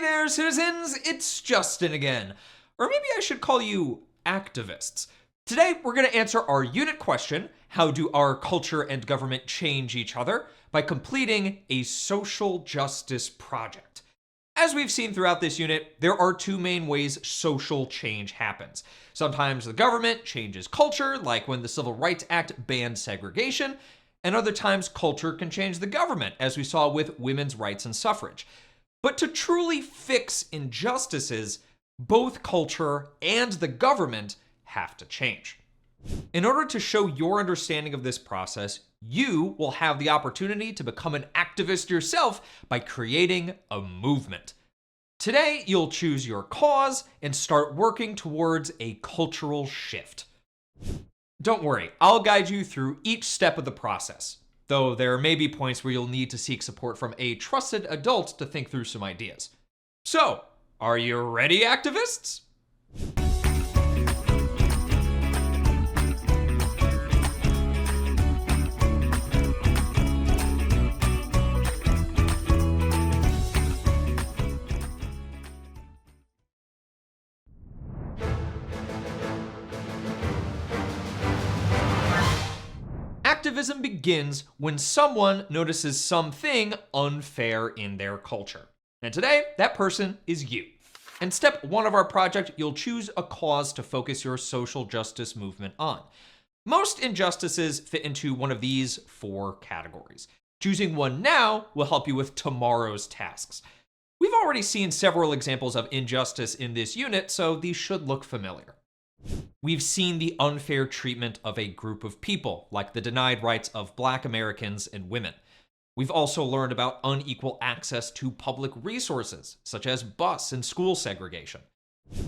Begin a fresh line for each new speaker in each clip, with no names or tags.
there, citizens, it's Justin again. Or maybe I should call you activists. Today, we're going to answer our unit question, how do our culture and government change each other, by completing a social justice project. As we've seen throughout this unit, there are two main ways social change happens. Sometimes the government changes culture, like when the Civil Rights Act banned segregation, and other times culture can change the government, as we saw with women's rights and suffrage. But to truly fix injustices, both culture and the government have to change. In order to show your understanding of this process, you will have the opportunity to become an activist yourself by creating a movement. Today, you'll choose your cause and start working towards a cultural shift. Don't worry, I'll guide you through each step of the process, though there may be points where you'll need to seek support from a trusted adult to think through some ideas. So, are you ready, activists? Activism begins when someone notices something unfair in their culture. And today, that person is you. In step 1 of our project, you'll choose a cause to focus your social justice movement on. Most injustices fit into one of these 4 categories. Choosing one now will help you with tomorrow's tasks. We've already seen several examples of injustice in this unit, so these should look familiar. We've seen the unfair treatment of a group of people, like the denied rights of Black Americans and women. We've also learned about unequal access to public resources, such as bus and school segregation.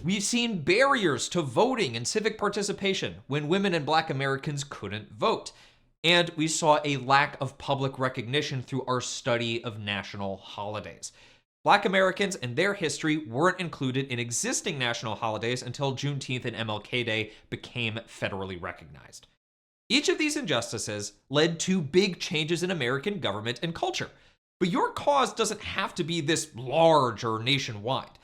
We've seen barriers to voting and civic participation when women and Black Americans couldn't vote. And we saw a lack of public recognition through our study of national holidays. Black Americans and their history weren't included in existing national holidays until Juneteenth and MLK Day became federally recognized. Each of these injustices led to big changes in American government and culture. But your cause doesn't have to be this large or nationwide.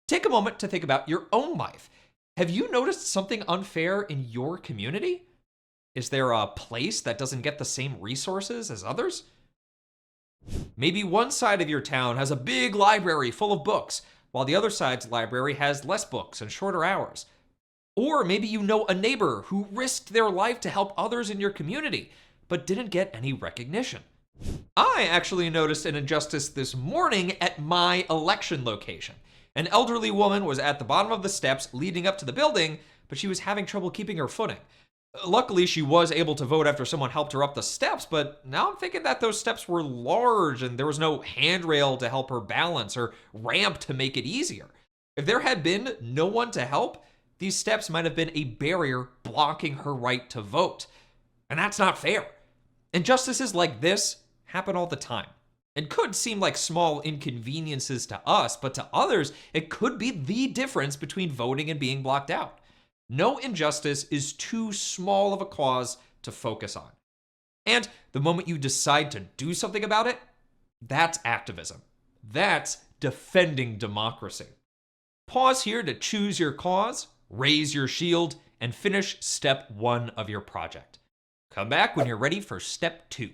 Take a moment to think about your own life. Have you noticed something unfair in your community? Is there a place that doesn't get the same resources as others? Maybe one side of your town has a big library full of books, while the other side's library has less books and shorter hours. Or maybe you know a neighbor who risked their life to help others in your community, but didn't get any recognition. I actually noticed an injustice this morning at my election location. An elderly woman was at the bottom of the steps leading up to the building, but she was having trouble keeping her footing. Luckily, she was able to vote after someone helped her up the steps, but now I'm thinking that those steps were large and there was no handrail to help her balance or ramp to make it easier. If there had been no one to help, these steps might have been a barrier blocking her right to vote. And that's not fair. Injustices like this happen all the time and could seem like small inconveniences to us, but to others, it could be the difference between voting and being blocked out. No injustice is too small of a cause to focus on. And the moment you decide to do something about it, that's activism. That's defending democracy. Pause here to choose your cause, raise your shield, and finish step 1 of your project. Come back when you're ready for step 2.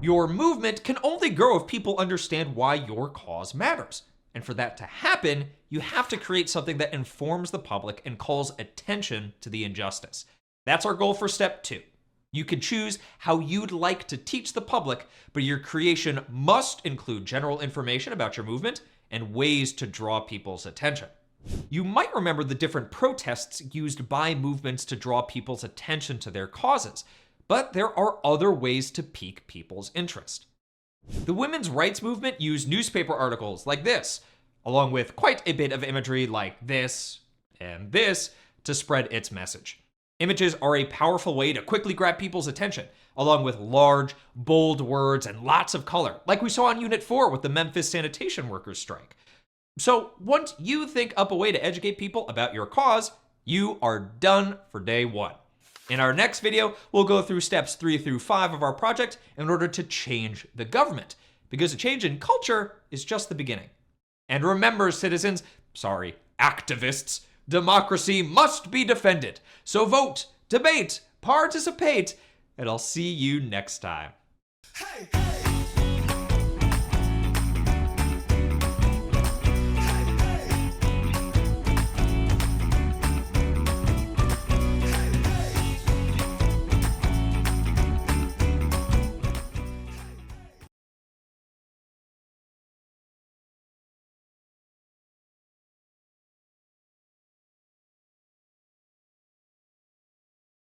Your movement can only grow if people understand why your cause matters. And for that to happen, you have to create something that informs the public and calls attention to the injustice. That's our goal for step 2. You can choose how you'd like to teach the public, but your creation must include general information about your movement and ways to draw people's attention. You might remember the different protests used by movements to draw people's attention to their causes. But there are other ways to pique people's interest. The women's rights movement used newspaper articles like this, along with quite a bit of imagery like this and this to spread its message. Images are a powerful way to quickly grab people's attention, along with large, bold words and lots of color, like we saw on Unit 4 with the Memphis sanitation workers strike. So once you think up a way to educate people about your cause, you are done for day 1. In our next video, we'll go through steps 3 through 5 of our project in order to change the government, because a change in culture is just the beginning. And remember, citizens, activists, democracy must be defended. So vote, debate, participate, and I'll see you next time.
Hey, hey.